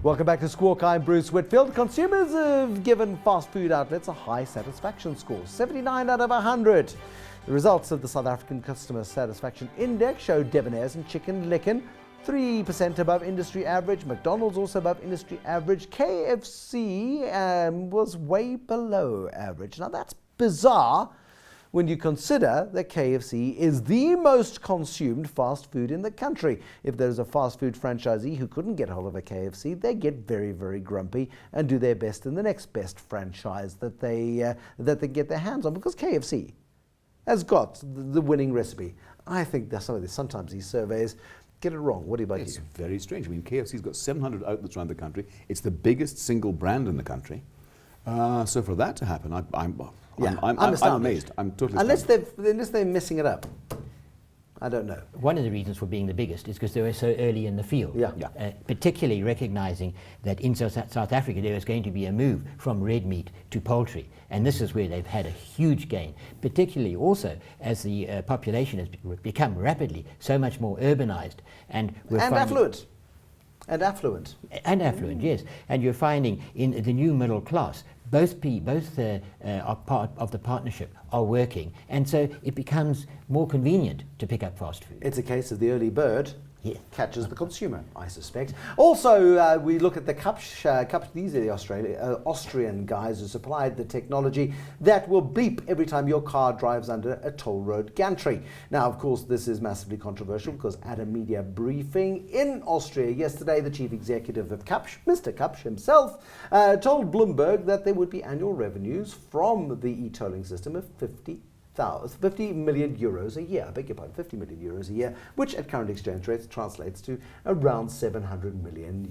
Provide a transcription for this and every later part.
Welcome back to Squawk. I'm Bruce Whitfield. Consumers have given fast food outlets a high satisfaction score, 79 out of 100. The results of the South African Customer Satisfaction Index showed Debonairs and Chicken Licken 3% above industry average. McDonald's also above industry average. KFC was way below average. Now that's bizarre when you consider that KFC is the most consumed fast food in the country. If there's a fast food franchisee who couldn't get hold of a KFC, they get very, very grumpy and do their best in the next best franchise that they get their hands on, because KFC has got the winning recipe. I think that sometimes these surveys get it wrong. What do you think? It's very strange. I mean, KFC's got 700 outlets around the country. It's the biggest single brand in the country. So for that to happen, I'm amazed. I'm totally unless they're messing it up. I don't know. One of the reasons for being the biggest is because they were so early in the field. Particularly recognizing that in South Africa there was going to be a move from red meat to poultry, and this is where they've had a huge gain, particularly also as the population has become rapidly so much more urbanized and affluent. Yes. And you're finding in the new middle class, both are part of the partnership are working, and so it becomes more convenient to pick up fast food. It's a case of the early bird catches the consumer, I suspect. Also, we look at the cups. These are the Austrian guys who supplied the technology that will beep every time your car drives under a toll road gantry. Now, of course, this is massively controversial because at a media briefing in Austria yesterday, the chief executive of Kapsch, Mr. Kapsch himself, told Bloomberg that there would be annual revenues from the e-tolling system of 50 million euros a year. I beg your pardon, 50 million euros a year, which at current exchange rates translates to around 700 million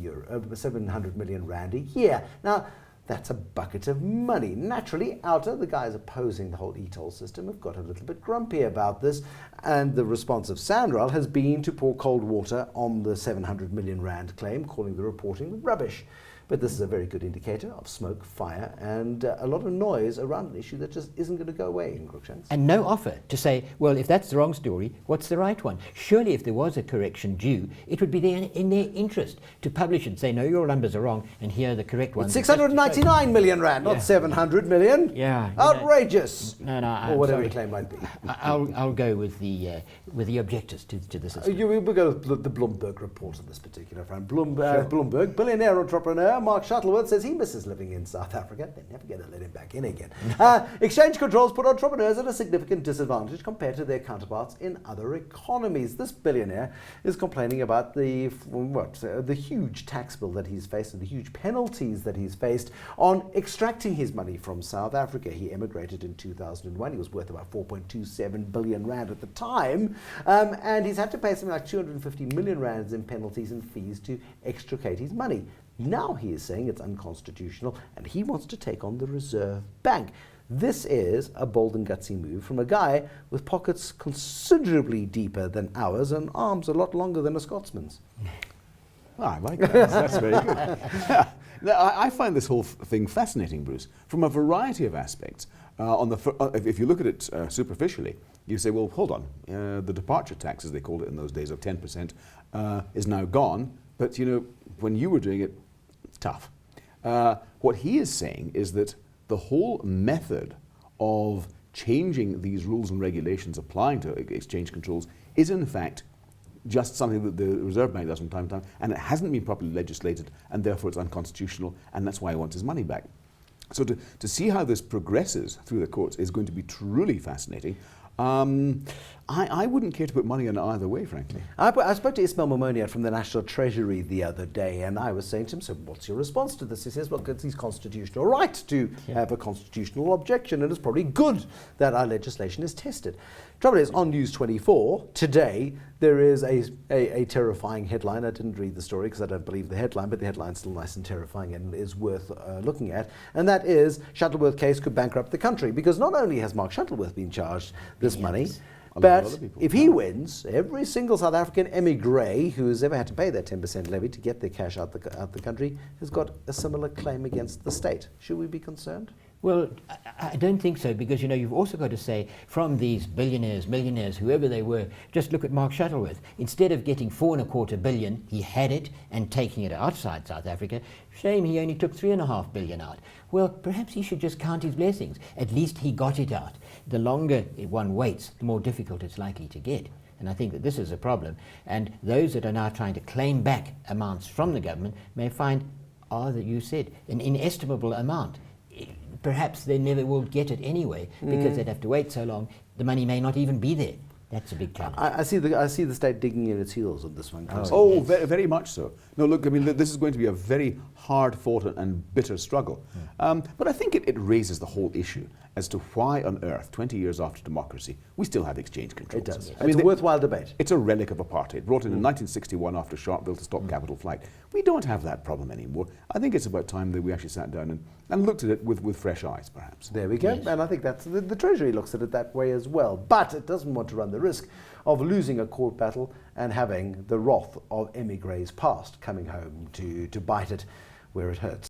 rand a year. Now, that's a bucket of money. Naturally, Outer, the guys opposing the whole e-toll system, have got a little bit grumpy about this, and the response of SANRAL has been to pour cold water on the 700 million rand claim, calling the reporting rubbish. But this is a very good indicator of smoke, fire, and a lot of noise around an issue that just isn't going to go away in Crookshanks. And no offer to say, well, if that's the wrong story, what's the right one? Surely if there was a correction due, it would be in their interest to publish and say, no, your numbers are wrong, and here are the correct ones. 699 million rand, not 700 million. Yeah. Outrageous. No, or whatever the claim might be. I'll go with the objectors to this. We'll go with the Bloomberg report on this particular front. Bloomberg, billionaire entrepreneur Mark Shuttleworth says he misses living in South Africa. They're never going to let him back in again. Exchange controls put entrepreneurs at a significant disadvantage compared to their counterparts in other economies. This billionaire is complaining about the huge tax bill that he's faced and the huge penalties that he's faced on extracting his money from South Africa. He emigrated in 2001. He was worth about 4.27 billion rand at the time, and he's had to pay something like 250 million rands in penalties and fees to extricate his money. Now he is saying it's unconstitutional and he wants to take on the Reserve Bank. This is a bold and gutsy move from a guy with pockets considerably deeper than ours and arms a lot longer than a Scotsman's. Oh, I like that. That's very good. I find this whole thing fascinating, Bruce, from a variety of aspects. If you look at it superficially, you say, well, hold on. The departure tax, as they called it in those days, of 10% is now gone. But, when you were doing it, it's tough. What he is saying is that the whole method of changing these rules and regulations applying to exchange controls is, in fact, just something that the Reserve Bank does from time to time, and it hasn't been properly legislated, and therefore it's unconstitutional, and that's why he wants his money back. So to see how this progresses through the courts is going to be truly fascinating. I wouldn't care to put money on it either way, frankly. I spoke to Ismail Momoniat from the National Treasury the other day, and I was saying to him, so what's your response to this? He says, well, it's his constitutional right to have a constitutional objection, and it's probably good that our legislation is tested. Trouble is, on News 24 today, there is a terrifying headline. I didn't read the story because I don't believe the headline, but the headline's still nice and terrifying and is worth looking at. And that is, Shuttleworth case could bankrupt the country, because not only has Mark Shuttleworth been charged this money, but if he wins, every single South African emigre who has ever had to pay that 10% levy to get their cash out the country has got a similar claim against the state. Should we be concerned? Well, I don't think so, because you've also got to say, from these billionaires, millionaires, whoever they were, just look at Mark Shuttleworth. Instead of getting $4.25 billion, he had it and taking it outside South Africa. Shame he only took $3.5 billion out. Well, perhaps he should just count his blessings. At least he got it out. The longer one waits, the more difficult it's likely to get. And I think that this is a problem. And those that are now trying to claim back amounts from the government may find, that you said, an inestimable amount. Perhaps they never will get it anyway, because they'd have to wait so long. The money may not even be there. That's a big challenge. I see the state digging in its heels on this one. Oh, yes. very much so. No, look, I mean, this is going to be a very hard-fought and bitter struggle. But I think it raises the whole issue as to why on earth, 20 years after democracy, we still have exchange controls. It does. Yes. It's a worthwhile debate. It's a relic of apartheid, brought in 1961 after Sharpeville to stop capital flight. We don't have that problem anymore. I think it's about time that we actually sat down and looked at it with fresh eyes, perhaps. There we go. Yes. And I think that's the Treasury looks at it that way as well. But it doesn't want to run the risk of losing a court battle and having the wrath of emigres past coming home to bite it where it hurts.